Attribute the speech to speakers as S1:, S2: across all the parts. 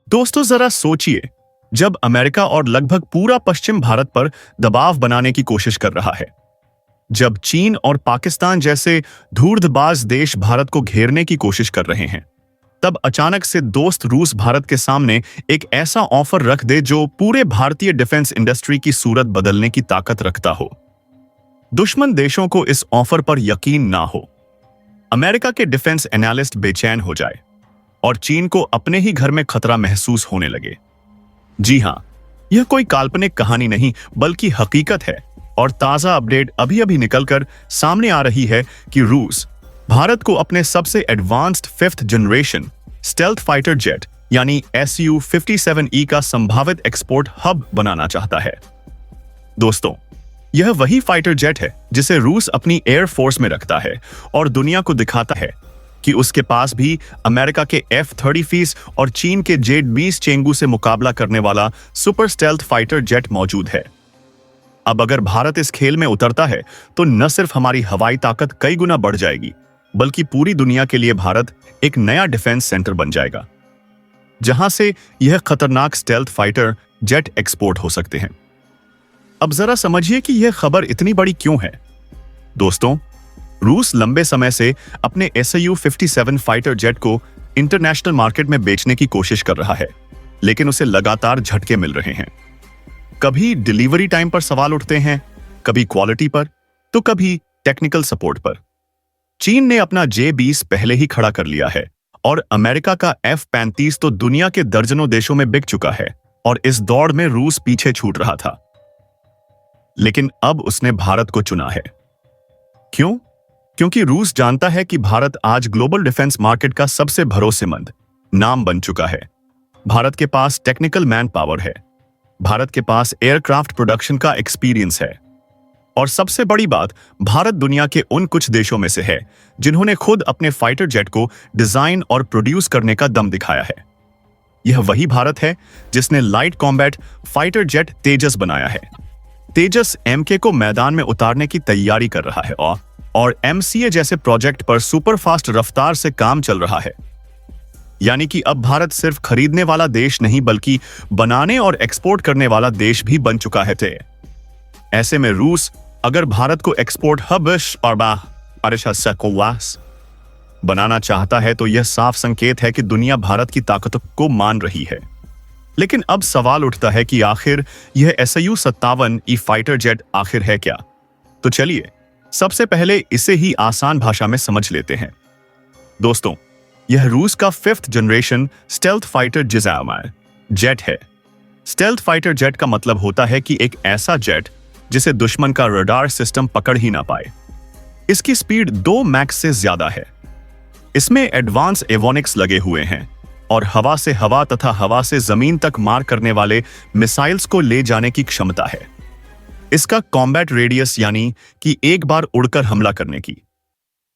S1: दोस्तों जरा सोचिए, जब अमेरिका और लगभग पूरा पश्चिम भारत पर दबाव बनाने की कोशिश कर रहा है, जब चीन और पाकिस्तान जैसे धूर्तबाज देश भारत को घेरने की कोशिश कर रहे हैं, तब अचानक से दोस्त रूस भारत के सामने एक ऐसा ऑफर रख दे जो पूरे भारतीय डिफेंस इंडस्ट्री की सूरत बदलने की ताकत रखता हो। दुश्मन देशों को इस ऑफर पर यकीन ना हो, अमेरिका के डिफेंस एनालिस्ट बेचैन हो जाए और चीन को अपने ही घर में खतरा महसूस होने लगे। जी हां, यह कोई काल्पनिक कहानी नहीं बल्कि हकीकत है और ताजा अपडेट अभी अभी निकलकर सामने आ रही है कि रूस भारत को अपने सबसे advanced 5th generation stealth fighter jet यानी Su-57E का संभावित एक्सपोर्ट हब बनाना चाहता है। दोस्तों, यह वही फाइटर जेट है जिसे रूस अपनी एयर फोर्स में रखता है और दुनिया को दिखाता है कि उसके पास भी अमेरिका के F-30 और चीन के जेट-20 चेंगू से मुकाबला करने वाला सुपर स्टेल्थ फाइटर जेट मौजूद है। अब अगर भारत इस खेल में उतरता है तो न सिर्फ हमारी हवाई ताकत कई गुना बढ़ जाएगी, बल्कि पूरी दुनिया के लिए भारत एक नया डिफेंस सेंटर बन जाएगा, जहां से यह खतरनाक स्टेल्थ फाइटर जेट एक्सपोर्ट हो सकते हैं। अब जरा समझिए कि यह खबर इतनी बड़ी क्यों है। दोस्तों, रूस लंबे समय से अपने Su-57 फाइटर जेट को इंटरनेशनल मार्केट में बेचने की कोशिश कर रहा है, लेकिन उसे लगातार झटके मिल रहे हैं। कभी डिलीवरी टाइम पर सवाल उठते हैं, कभी क्वालिटी पर, तो कभी टेक्निकल सपोर्ट पर। चीन ने अपना J-20 पहले ही खड़ा कर लिया है और अमेरिका का F-35 तो दुनिया के दर्जनों देशों में बिक चुका है और इस दौड़ में रूस पीछे छूट रहा था। लेकिन अब उसने भारत को चुना है। क्यों? क्योंकि रूस जानता है कि भारत आज ग्लोबल डिफेंस मार्केट का सबसे भरोसेमंद नाम बन चुका है। भारत के पास टेक्निकल मैन पावर है, भारत के पास एयरक्राफ्ट प्रोडक्शन का एक्सपीरियंस है और सबसे बड़ी बात, भारत दुनिया के उन कुछ देशों में से है जिन्होंने खुद अपने फाइटर जेट को डिजाइन और प्रोड्यूस करने का दम दिखाया है। यह वही भारत है जिसने लाइट कॉम्बैट फाइटर जेट तेजस बनाया है। तेजस MK को मैदान में उतारने की तैयारी कर रहा है और MCA जैसे प्रोजेक्ट पर सुपरफास्ट रफ्तार से काम चल रहा है। यानी कि अब भारत सिर्फ खरीदने वाला देश नहीं बल्कि बनाने और एक्सपोर्ट करने वाला देश भी बन चुका है। ऐसे में रूस अगर भारत को एक्सपोर्ट हब बनाना चाहता है तो यह साफ संकेत है कि दुनिया भारत की ताकत को मान रही है। लेकिन अब सवाल उठता है कि आखिर यह Su-57E फाइटर जेट आखिर है क्या? तो चलिए सबसे पहले इसे ही आसान भाषा में समझ लेते हैं। दोस्तों, यह रूस का 5th generation stealth fighter jet है। स्टेल्थ फाइटर जेट का मतलब होता है कि एक ऐसा जेट जिसे दुश्मन का रडार सिस्टम पकड़ ही ना पाए। इसकी स्पीड 2 मैक्स से ज्यादा है। इसमें एडवांस एवोनिक्स लगे हुए हैं और हवा से हवा तथा हवा से जमीन तक मार करने वाले मिसाइल्स को ले जाने की क्षमता है। इसका कॉम्बैट रेडियस यानी कि एक बार उड़कर हमला करने की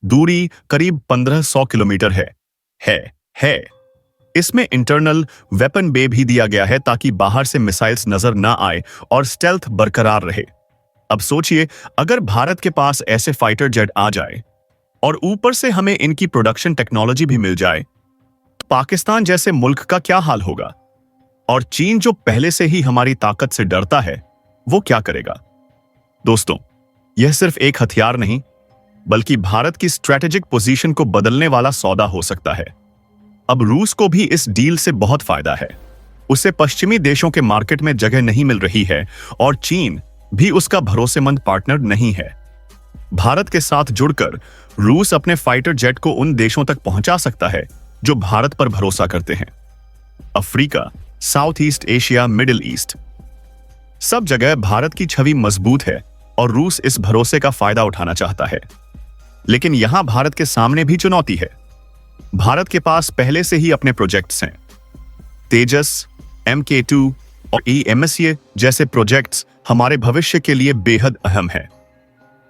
S1: दूरी करीब 1500 किलोमीटर है। इसमें इंटरनल वेपन बे भी दिया गया है ताकि बाहर से मिसाइल्स नजर ना आए और स्टेल्थ बरकरार रहे। अब सोचिए, अगर भारत के पास ऐसे फाइटर जेट आ जाए और ऊपर से हमें इनकी प्रोडक्शन टेक्नोलॉजी भी मिल जाए, पाकिस्तान जैसे मुल्क का क्या हाल होगा? और चीन जो पहले से ही हमारी ताकत से डरता है, वो क्या करेगा? दोस्तों, यह सिर्फ एक हथियार नहीं बल्कि भारत की स्ट्रैटेजिक पोजीशन को बदलने वाला सौदा हो सकता है। अब रूस को भी इस डील से बहुत फायदा है। उसे पश्चिमी देशों के मार्केट में जगह नहीं मिल रही है और चीन भी उसका भरोसेमंद पार्टनर नहीं है। भारत के साथ जुड़कर रूस अपने फाइटर जेट को उन देशों तक पहुंचा सकता है जो भारत पर भरोसा करते हैं। Africa, south east Asia, middle east, सब जगह भारत की छवि मजबूत है और रूस इस भरोसे का फायदा उठाना चाहता है। लेकिन यहां भारत के सामने भी चुनौती है। भारत के पास पहले से ही अपने प्रोजेक्ट्स हैं। तेजस, MK2 और MCA जैसे प्रोजेक्ट्स हमारे भविष्य के लिए बेहद अहम हैं।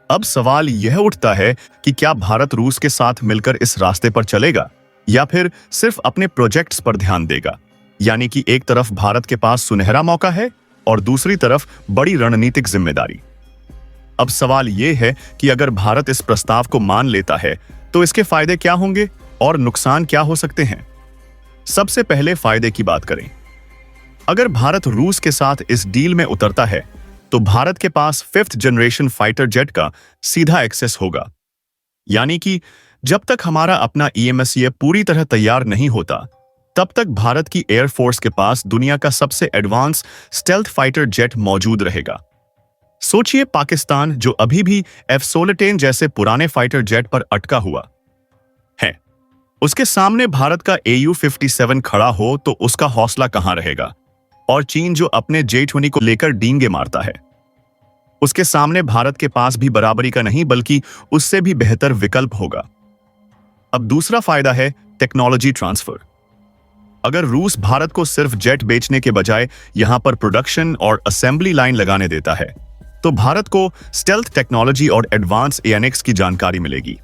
S1: अब सवाल यह उठता है कि क्या भारत रूस के साथ मिलकर इस रास्ते पर चलेगा या फिर सिर्फ अपने प्रोजेक्ट्स पर ध्यान देगा? यानी कि एक तरफ भारत के पास सुनहरा मौका है और दूसरी तरफ बड़ी रणनीतिक जिम्मेदारी। अब सवाल यह है कि अगर भारत इस प्रस्ताव को मान लेता है तो इसके फायदे क्या होंगे और नुकसान क्या हो सकते हैं? सबसे पहले फायदे की बात करें। अगर भारत रूस के साथ इस डील में उतरता है तो भारत के पास 5th जनरेशन फाइटर जेट का सीधा एक्सेस होगा। यानी कि जब तक हमारा अपना EMSA पूरी तरह तैयार नहीं होता, तब तक भारत की एयरफोर्स के पास दुनिया का सबसे एडवांस स्टेल्थ फाइटर जेट मौजूद रहेगा। सोचिए, पाकिस्तान जो अभी भी F-16 जैसे पुराने फाइटर जेट पर अटका हुआ है, उसके सामने भारत का AU-57 खड़ा हो तो उसका हौसला कहां रहेगा। और चीन जो अपने J-20 को लेकर डींगे मारता है, उसके सामने भारत के पास भी बराबरी का नहीं बल्कि उससे भी बेहतर विकल्प होगा। अब दूसरा फायदा है टेक्नोलॉजी ट्रांसफर। अगर रूस भारत को सिर्फ जेट बेचने के बजाय यहां पर प्रोडक्शन और असेंबली लाइन लगाने देता है, तो भारत को स्टेल्थ टेक्नोलॉजी और एडवांस ANX की जानकारी मिलेगी।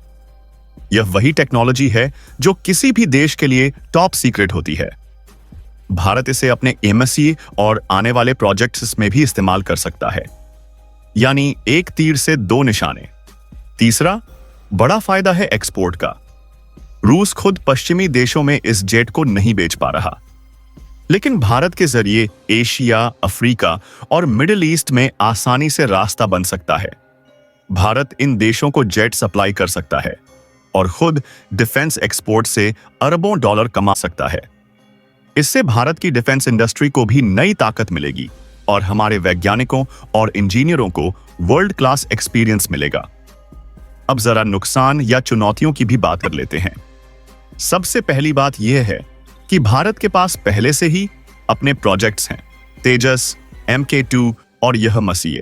S1: यह वही टेक्नोलॉजी है जो किसी भी देश के लिए टॉप सीक्रेट होती है। भारत इसे अपने MSE और आने वाले प्रोजेक्ट्स में भी इस्तेमाल कर सकता है। यानी एक तीर से दो निशाने। तीसरा बड़ा फायदा है एक्सपोर्ट का। रूस खुद पश्चिमी देशों में इस जेट को नहीं बेच पा रहा, लेकिन भारत के जरिए एशिया, अफ्रीका और मिडिल ईस्ट में आसानी से रास्ता बन सकता है। भारत इन देशों को जेट सप्लाई कर सकता है और खुद डिफेंस एक्सपोर्ट से अरबों डॉलर कमा सकता है। इससे भारत की डिफेंस इंडस्ट्री को भी नई ताकत मिलेगी और हमारे वैज्ञानिकों और इंजीनियरों को वर्ल्ड क्लास एक्सपीरियंस मिलेगा। अब जरा नुकसान या चुनौतियों की भी बात कर लेते हैं। सबसे पहली बात यह है कि भारत के पास पहले से ही अपने प्रोजेक्ट्स हैं, तेजस, MK2 और यह मसीह।